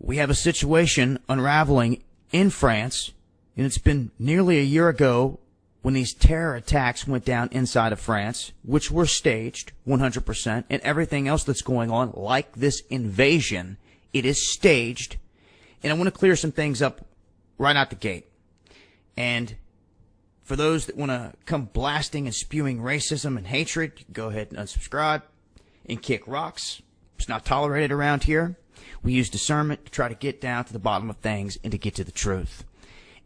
we have a situation unraveling in France, and it's been nearly a year ago when these terror attacks went down inside of France, which were staged 100%, and everything else that's going on, like this invasion, it is staged. And I want to clear some things up right out the gate. And for those that want to come blasting and spewing racism and hatred, you can go ahead and unsubscribe and kick rocks. It's not tolerated around here. We use discernment to try to get down to the bottom of things and to get to the truth.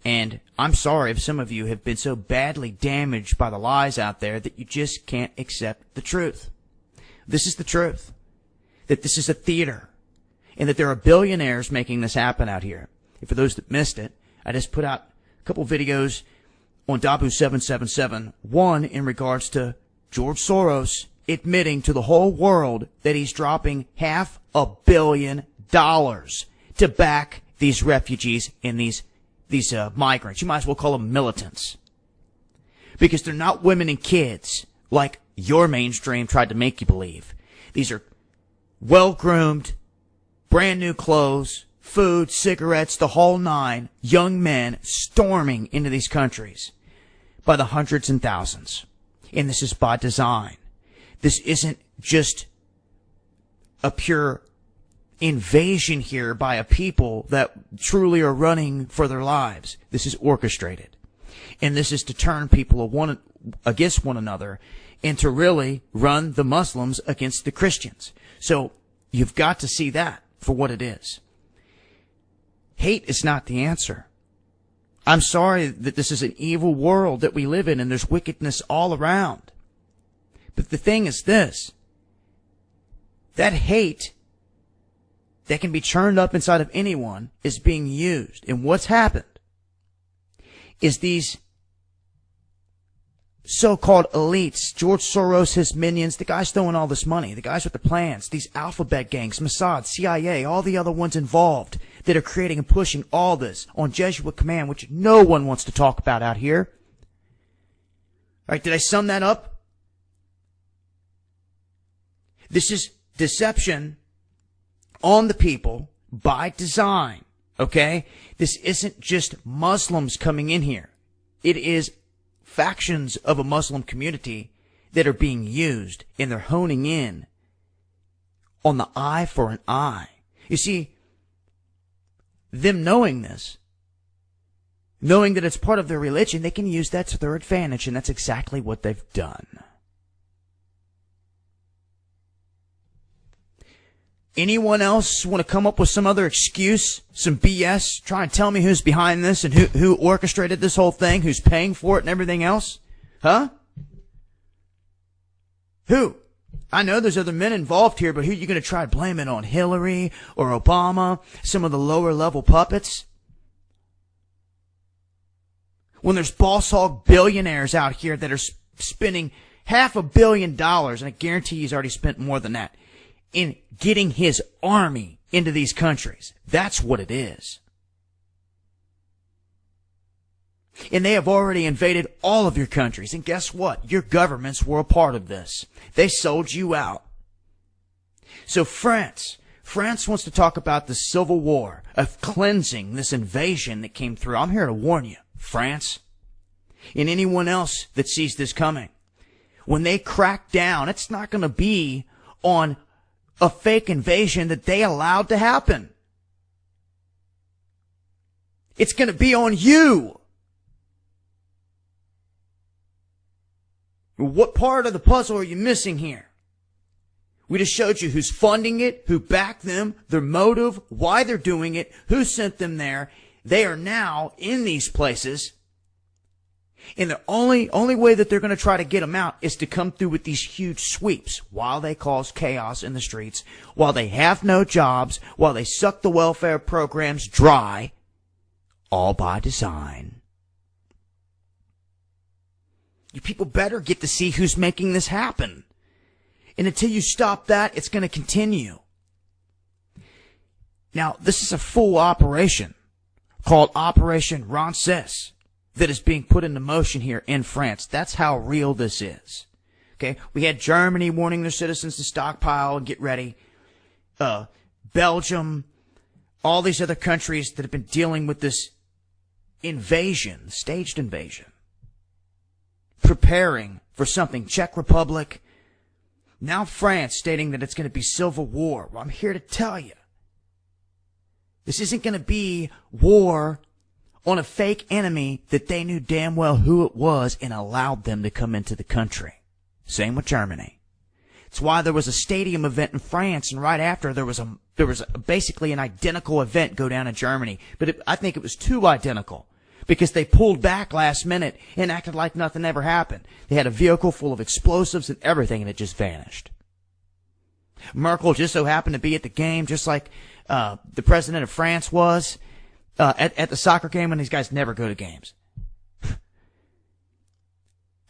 And I'm sorry if some of you have been so badly damaged by the lies out there that you just can't accept the truth. This is the truth. That this is a theater. And that there are billionaires making this happen out here. And for those that missed it, I just put out a couple videos on Dabu777. One in regards to George Soros admitting to the whole world that he's dropping $500 million to back these refugees and these migrants. You might as well call them militants. Because they're not women and kids like your mainstream tried to make you believe. These are well-groomed, brand new clothes, food, cigarettes, the whole nine, young men storming into these countries by the hundreds and thousands. And this is by design. This isn't just a pure invasion here by a people that truly are running for their lives. This is orchestrated. And this is to turn people against one another and to really run the Muslims against the Christians. So you've got to see that for what it is. Hate is not the answer. I'm sorry that this is an evil world that we live in and there's wickedness all around. But the thing is this, that hate that can be churned up inside of anyone is being used. And what's happened is these so-called elites, George Soros, his minions, the guys throwing all this money, the guys with the plans, these alphabet gangs, Mossad, CIA, all the other ones involved that are creating and pushing all this on Jesuit command, which no one wants to talk about out here. All right, did I sum that up? This is deception on the people by design, okay? This isn't just Muslims coming in here. It is factions of a Muslim community that are being used, and they're honing in on the eye for an eye. You see, them knowing this, knowing that it's part of their religion, they can use that to their advantage, and that's exactly what they've done. Anyone else want to come up with some other excuse, some BS, try and tell me who's behind this and who orchestrated this whole thing, who's paying for it and everything else? Huh? Who? I know there's other men involved here, but who are you going to try to blame it on? Hillary or Obama? Some of the lower level puppets? When there's boss hog billionaires out here that are spending $500 million, and I guarantee he's already spent more than that, in getting his army into these countries. That's what it is. And they have already invaded all of your countries. And guess what? Your governments were a part of this. They sold you out. So France wants to talk about the civil war of cleansing this invasion that came through. I'm here to warn you, France, and anyone else that sees this coming. When they crack down, it's not going to be on a fake invasion that they allowed to happen. It's going to be on you. What part of the puzzle are you missing here? We just showed you who's funding it, who backed them, their motive, why they're doing it, who sent them there. They are now in these places. And the only way that they're going to try to get them out is to come through with these huge sweeps while they cause chaos in the streets, while they have no jobs, while they suck the welfare programs dry, all by design. You people better get to see who's making this happen. And until you stop that, it's going to continue. Now, this is a full operation called Operation Ronces that is being put into motion here in France. That's how real this is. Okay? We had Germany warning their citizens to stockpile and get ready. Belgium, all these other countries that have been dealing with this invasion, staged invasion, preparing for something. Czech Republic, now France stating that it's going to be civil war. Well, I'm here to tell you, this isn't going to be war on a fake enemy that they knew damn well who it was and allowed them to come into the country. Same with Germany. It's why there was a stadium event in France, and right after there was basically an identical event go down in Germany. But I think it was too identical, because they pulled back last minute and acted like nothing ever happened. They had a vehicle full of explosives and everything, and it just vanished. Merkel just so happened to be at the game, just like the president of France was at the soccer game, and these guys never go to games.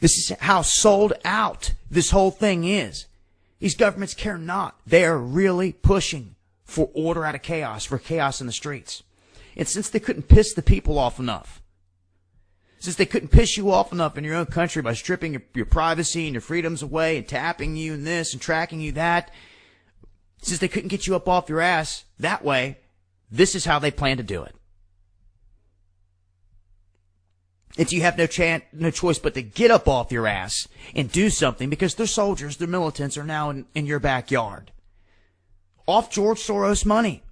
This is how sold out this whole thing is. These governments care not. They are really pushing for order out of chaos, for chaos in the streets. And since they couldn't piss the people off enough, since they couldn't piss you off enough in your own country by stripping your privacy and your freedoms away and tapping you and this and tracking you that, since they couldn't get you up off your ass that way, this is how they plan to do it. And you have no choice but to get up off your ass and do something, because their soldiers, their militants are now in your backyard. Off George Soros' money.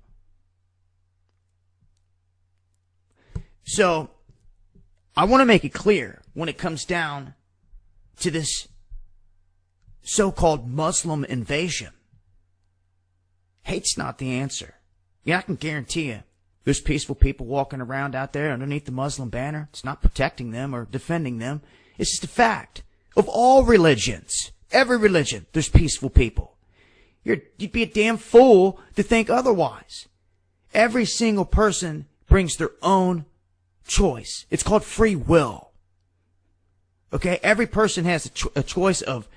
So, I want to make it clear when it comes down to this so-called Muslim invasion. Hate's not the answer. Yeah, I can guarantee you, there's peaceful people walking around out there underneath the Muslim banner. It's not protecting them or defending them. It's just a fact. Of all religions, every religion, there's peaceful people. You'd be a damn fool to think otherwise. Every single person brings their own choice. It's called free will. Okay? Every person has a choice of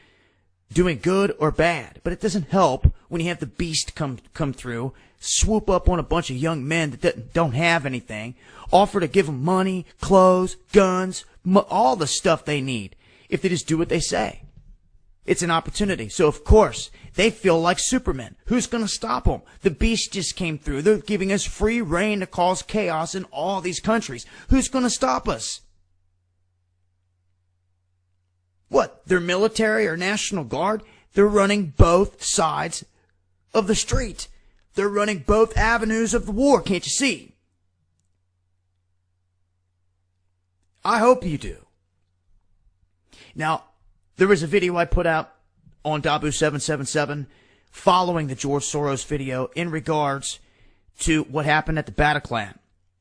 doing good or bad. But it doesn't help when you have the beast come through, swoop up on a bunch of young men that don't have anything, offer to give them money, clothes, guns, all the stuff they need if they just do what they say. It's an opportunity. So, of course, they feel like Superman. Who's going to stop them? The beast just came through. They're giving us free reign to cause chaos in all these countries. Who's going to stop us? What? Their military or National Guard? They're running both sides of the street. They're running both avenues of the war. Can't you see? I hope you do. Now, there was a video I put out on Dabu777 following the George Soros video in regards to what happened at the Bataclan.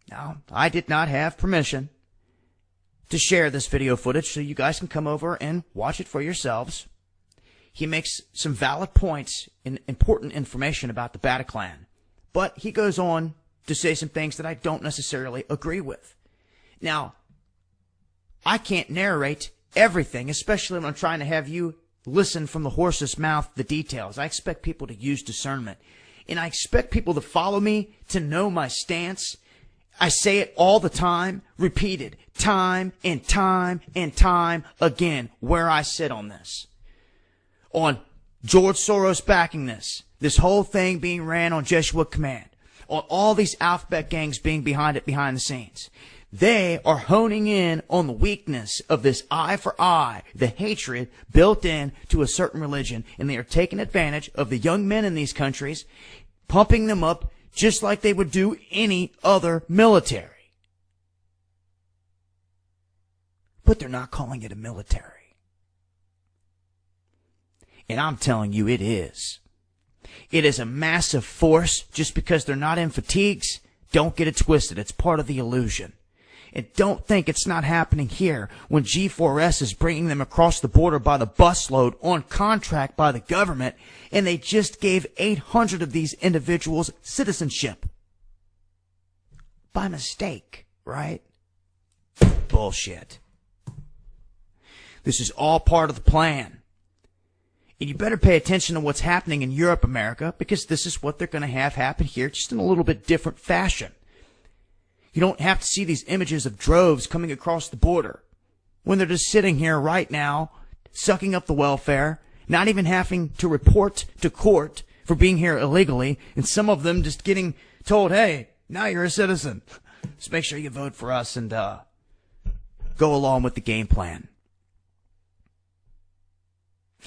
Now, I did not have permission to share this video footage, so you guys can come over and watch it for yourselves. He makes some valid points and important information about the Bataclan, but he goes on to say some things that I don't necessarily agree with. Now, I can't narrate everything, especially when I'm trying to have you listen from the horse's mouth the details. I expect people to use discernment, and I expect people to follow me, to know my stance. I say it all the time, repeated, time and time and time again, where I sit on this. On George Soros backing this whole thing being ran on Jesuit command, on all these alphabet gangs being behind it, behind the scenes. They are honing in on the weakness of this eye for eye, the hatred built in to a certain religion, and they are taking advantage of the young men in these countries, pumping them up just like they would do any other military. But they're not calling it a military. And I'm telling you, it is. It is a massive force. Just because they're not in fatigues, don't get it twisted. It's part of the illusion. And don't think it's not happening here when G4S is bringing them across the border by the busload on contract by the government, and they just gave 800 of these individuals citizenship. By mistake, right? Bullshit. This is all part of the plan. And you better pay attention to what's happening in Europe, America, because this is what they're going to have happen here, just in a little bit different fashion. You don't have to see these images of droves coming across the border when they're just sitting here right now, sucking up the welfare, not even having to report to court for being here illegally, and some of them just getting told, hey, now you're a citizen. Just make sure you vote for us and go along with the game plan.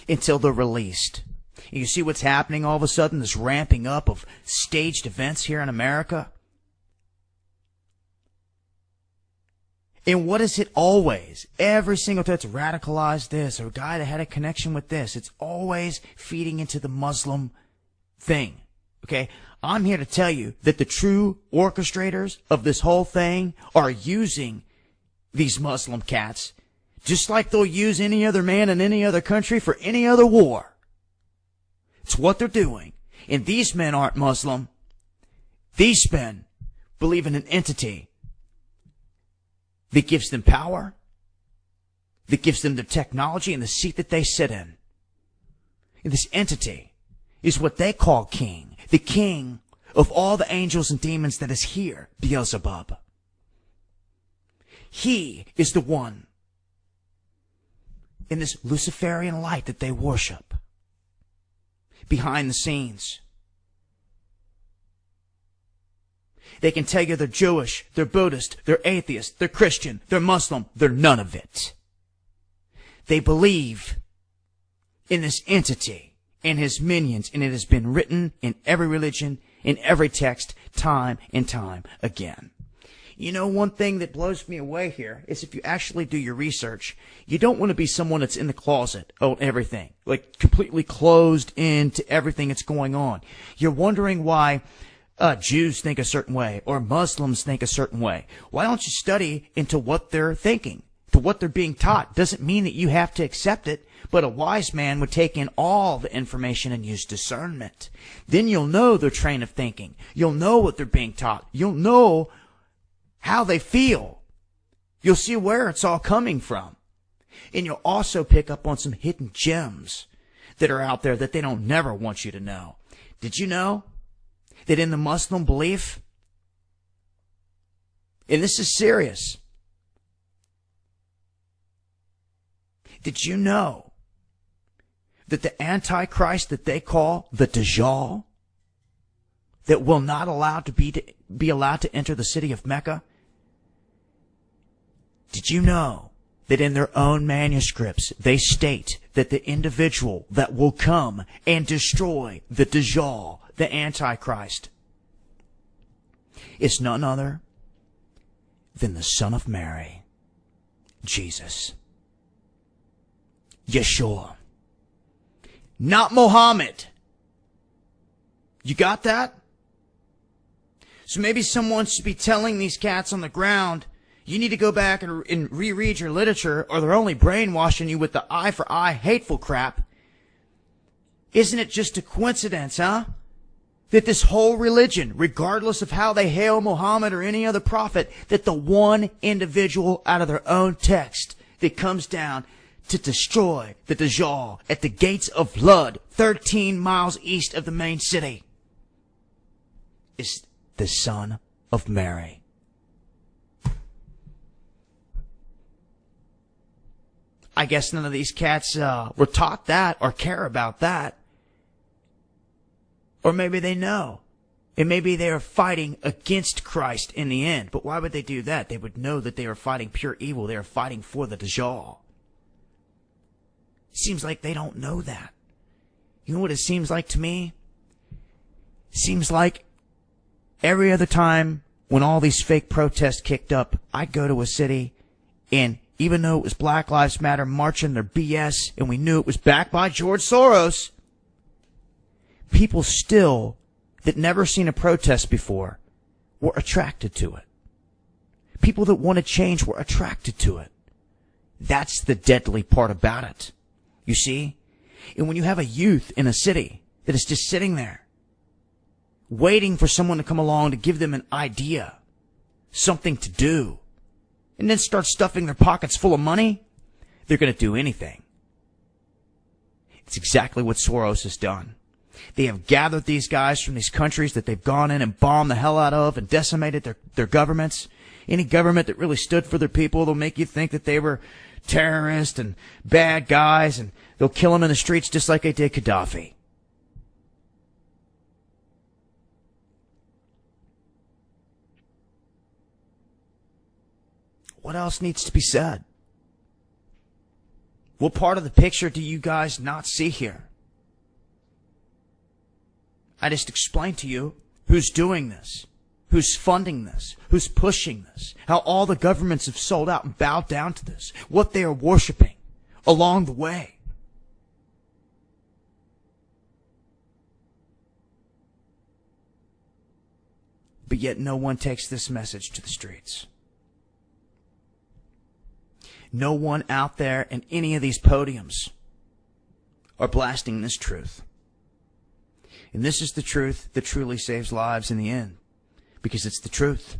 Until they're released. And you see what's happening all of a sudden, this ramping up of staged events here in America? And what is it always? Every single time it's radicalized this, or a guy that had a connection with this. It's always feeding into the Muslim thing. Okay? I'm here to tell you that the true orchestrators of this whole thing are using these Muslim cats just like they'll use any other man in any other country for any other war. It's what they're doing. And these men aren't Muslim. These men believe in an entity that gives them power, that gives them the technology and the seat that they sit in. And this entity is what they call king, the king of all the angels and demons that is here, Beelzebub. He is the one in this Luciferian light that they worship. Behind the scenes. They can tell you they're Jewish, they're Buddhist, they're atheist, they're Christian, they're Muslim, they're none of it. They believe in this entity and his minions, and it has been written in every religion, in every text, time and time again. You know, one thing that blows me away here is if you actually do your research, you don't want to be someone that's in the closet on everything, like completely closed into everything that's going on. You're wondering why Jews think a certain way or Muslims think a certain way. Why don't you study into what they're thinking, to what they're being taught? Doesn't mean that you have to accept it, but a wise man would take in all the information and use discernment. Then you'll know their train of thinking. You'll know what they're being taught. You'll know how they feel. You'll see where it's all coming from. And you'll also pick up on some hidden gems that are out there that they don't never want you to know. Did you know that in the Muslim belief, and this is serious, did you know that the Antichrist that they call the Dajjal, that will not be allowed to enter the city of Mecca, did you know that in their own manuscripts they state that the individual that will come and destroy the Dajjal, the Antichrist, is none other than the Son of Mary, Jesus, Yeshua, not Muhammad. You got that? So maybe someone should be telling these cats on the ground, you need to go back and reread your literature, or they're only brainwashing you with the eye for eye hateful crap. Isn't it just a coincidence, huh? That this whole religion, regardless of how they hail Muhammad or any other prophet, that the one individual out of their own text that comes down to destroy the Dajjal at the gates of Lud, 13 miles east of the main city, is the Son of Mary. I guess none of these cats were taught that or care about that. Or maybe they know. And maybe they are fighting against Christ in the end. But why would they do that? They would know that they are fighting pure evil. They are fighting for the Dajjal. Seems like they don't know that. You know what it seems like to me? It seems like every other time when all these fake protests kicked up, I'd go to a city, and even though it was Black Lives Matter marching their BS, and we knew it was backed by George Soros, people still, that never seen a protest before, were attracted to it. People that want to change were attracted to it. That's the deadly part about it. You see? And when you have a youth in a city that is just sitting there, waiting for someone to come along to give them an idea, something to do, and then start stuffing their pockets full of money, they're going to do anything. It's exactly what Soros has done. They have gathered these guys from these countries that they've gone in and bombed the hell out of and decimated their governments. Any government that really stood for their people, they'll make you think that they were terrorists and bad guys, and they'll kill them in the streets just like they did Gaddafi. What else needs to be said? What part of the picture do you guys not see here? I just explained to you who's doing this, who's funding this, who's pushing this, how all the governments have sold out and bowed down to this, what they are worshiping along the way. But yet no one takes this message to the streets. No one out there in any of these podiums are blasting this truth. And this is the truth that truly saves lives in the end. Because it's the truth.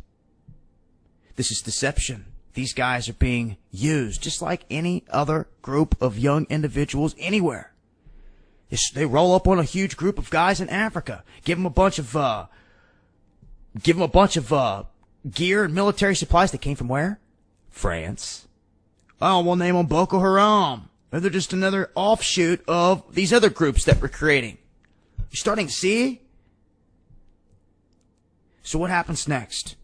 This is deception. These guys are being used just like any other group of young individuals anywhere. They roll up on a huge group of guys in Africa. Give them a bunch of gear and military supplies that came from where? France. Oh, we'll name them Boko Haram. Or they're just another offshoot of these other groups that we're creating. You're starting to see? So what happens next?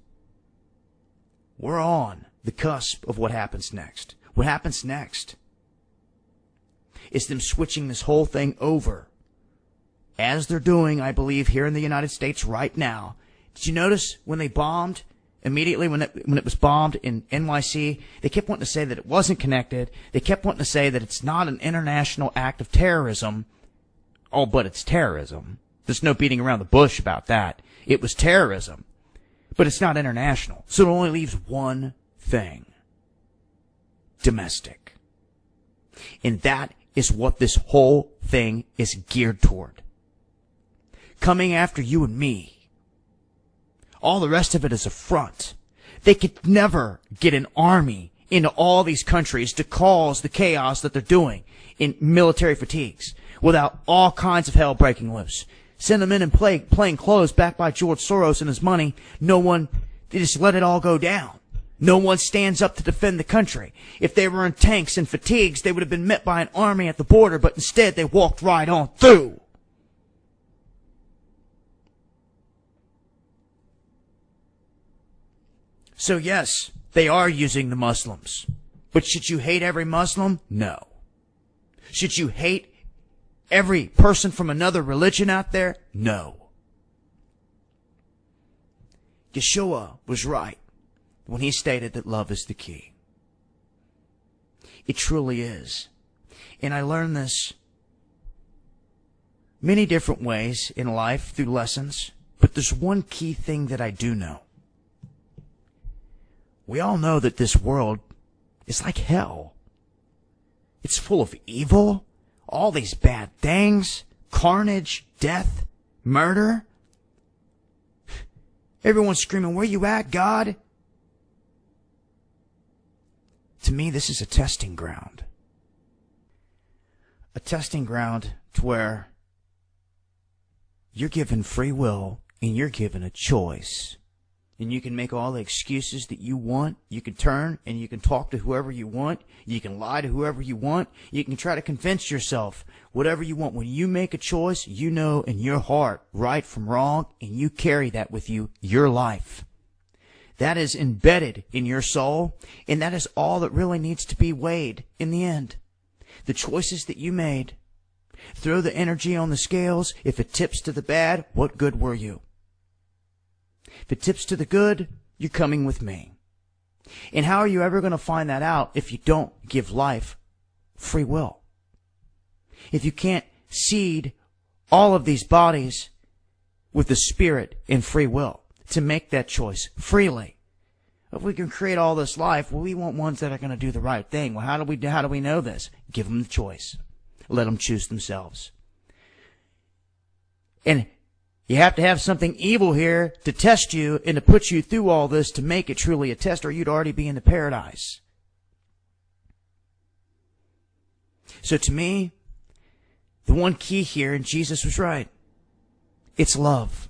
We're on the cusp of what happens next. What happens next is them switching this whole thing over. As they're doing, I believe, here in the United States right now. Did you notice when they bombed? Immediately when it was bombed in NYC, they kept wanting to say that it wasn't connected. They kept wanting to say that it's not an international act of terrorism. Oh, but it's terrorism. There's no beating around the bush about that. It was terrorism. But it's not international. So it only leaves one thing. Domestic. And that is what this whole thing is geared toward. Coming after you and me. All the rest of it is a front. They could never get an army into all these countries to cause the chaos that they're doing in military fatigues without all kinds of hell breaking loose. Send them in and plain clothes backed by George Soros and his money. They just let it all go down. No one stands up to defend the country. If they were in tanks and fatigues, they would have been met by an army at the border, but instead they walked right on through. So yes, they are using the Muslims. But should you hate every Muslim? No. Should you hate every person from another religion out there? No. Yeshua was right when he stated that love is the key. It truly is. And I learned this many different ways in life through lessons, but there's one key thing that I do know. We all know that this world is like hell. It's full of evil, all these bad things, carnage, death, murder. Everyone's screaming, "Where you at, God?" To me, this is a testing ground. A testing ground to where you're given free will and you're given a choice. And you can make all the excuses that you want. You can turn and you can talk to whoever you want. You can lie to whoever you want. You can try to convince yourself whatever you want. When you make a choice, you know in your heart right from wrong, and you carry that with you your life. That is embedded in your soul, and that is all that really needs to be weighed in the end. The choices that you made. Throw the energy on the scales. If it tips to the bad, what good were you? If it tips to the good, you're coming with me. And how are you ever going to find that out if you don't give life free will? If you can't seed all of these bodies with the spirit and free will to make that choice freely. If we can create all this life, well, we want ones that are going to do the right thing. Well, how do we know this? Give them the choice. Let them choose themselves. And you have to have something evil here to test you and to put you through all this to make it truly a test, or you'd already be in the paradise. So to me, the one key here, and Jesus was right, it's love.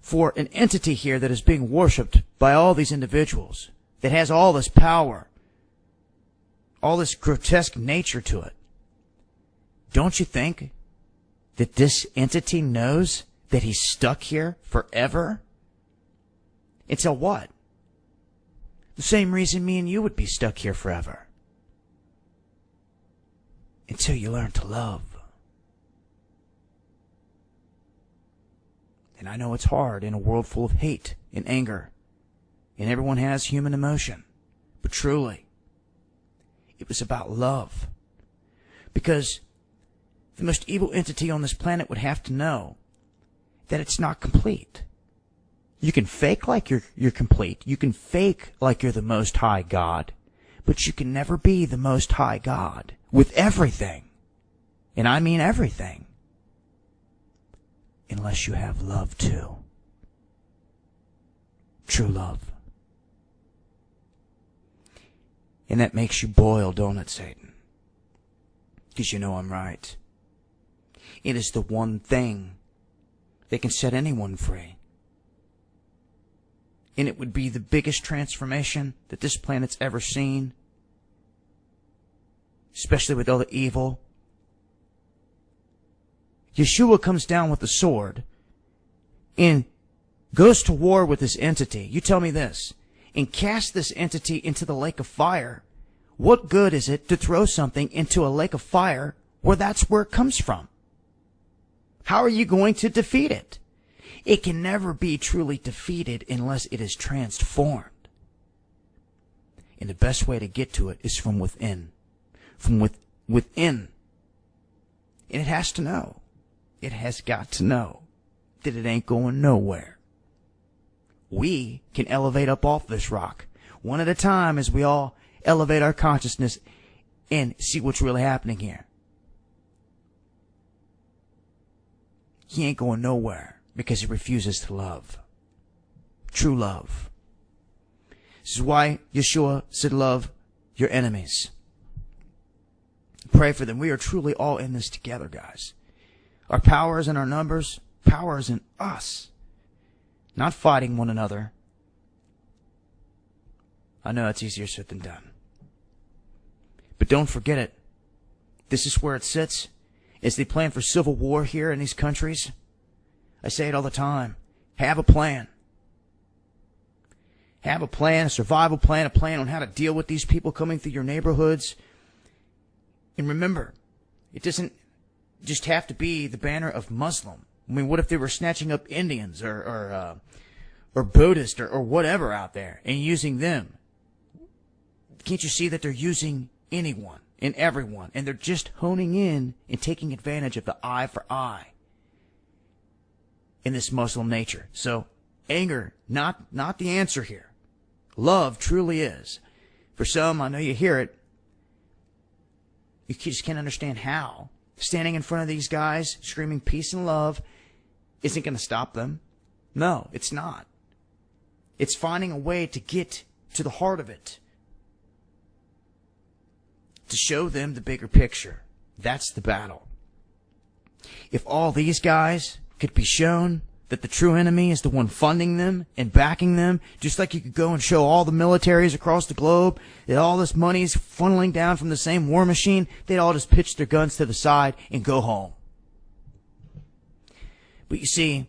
For an entity here that is being worshipped by all these individuals, that has all this power, all this grotesque nature to it, don't you think that this entity knows that he's stuck here forever? Until what? The same reason me and you would be stuck here forever. Until you learn to love. And I know it's hard in a world full of hate and anger. And everyone has human emotion. But truly, it was about love. Because the most evil entity on this planet would have to know that it's not complete. You can fake like you're complete. You can fake like you're the Most High God. But you can never be the Most High God with everything. And I mean everything. Unless you have love too. True love. And that makes you boil, don't it, Satan? Because you know I'm right. It is the one thing that can set anyone free. And it would be the biggest transformation that this planet's ever seen. Especially with all the evil. Yeshua comes down with the sword and goes to war with this entity. You tell me this. And casts this entity into the lake of fire. What good is it to throw something into a lake of fire where that's where it comes from? How are you going to defeat it? It can never be truly defeated unless it is transformed. And the best way to get to it is from within. From within. And it has to know. It has got to know that it ain't going nowhere. We can elevate up off this rock, one at a time, as we all elevate our consciousness and see what's really happening here. He ain't going nowhere because he refuses to love. True love. This is why Yeshua said, love your enemies. Pray for them. We are truly all in this together, guys. Our power is in our numbers. Power is in us. Not fighting one another. I know it's easier said than done. But don't forget it. This is where it sits. As they plan for civil war here in these countries. I say it all the time. Have a plan. Have a plan, a survival plan, a plan on how to deal with these people coming through your neighborhoods. And remember, it doesn't just have to be the banner of Muslim. I mean, what if they were snatching up Indians or Buddhist or whatever out there and using them? Can't you see that they're using anyone and everyone, and they're just honing in and taking advantage of the eye for eye in this Muslim nature? So, anger, not the answer here. Love truly is. For some, I know you hear it. You just can't understand how. Standing in front of these guys, screaming peace and love, isn't going to stop them. No, it's not. It's finding a way to get to the heart of it. To show them the bigger picture. That's the battle. If all these guys could be shown that the true enemy is the one funding them and backing them, just like you could go and show all the militaries across the globe that all this money is funneling down from the same war machine, they'd all just pitch their guns to the side and go home. But you see,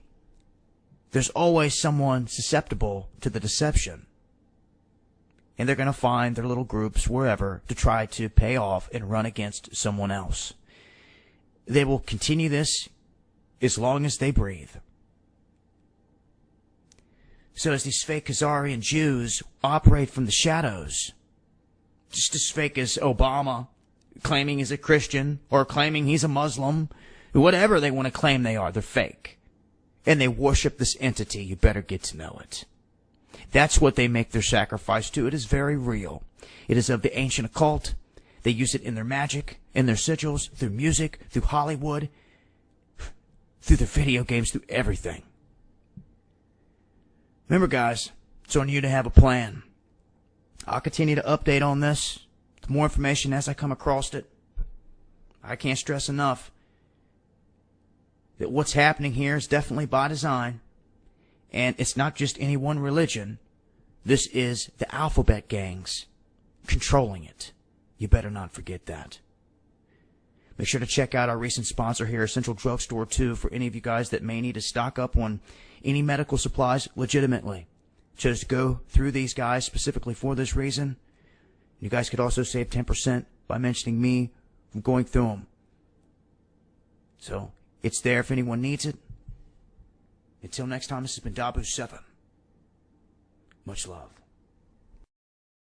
there's always someone susceptible to the deception. And they're going to find their little groups wherever to try to pay off and run against someone else. They will continue this as long as they breathe. So as these fake Khazarian Jews operate from the shadows, just as fake as Obama claiming he's a Christian or claiming he's a Muslim, whatever they want to claim they are, they're fake. And they worship this entity. You better get to know it. That's what they make their sacrifice to. It is very real. It is of the ancient occult. They use it in their magic, in their sigils, through music, through Hollywood, through their video games, through everything. Remember, guys, it's on you to have a plan. I'll continue to update on this. More information as I come across it. I can't stress enough that what's happening here is definitely by design. And it's not just any one religion. This is the alphabet gangs controlling it. You better not forget that. Make sure to check out our recent sponsor here, Central Drugstore 2, for any of you guys that may need to stock up on any medical supplies legitimately. chose to go through these guys specifically for this reason. You guys could also save 10% by mentioning me from going through them. So, it's there if anyone needs it. Until next time, this has been Dabu7. Much love.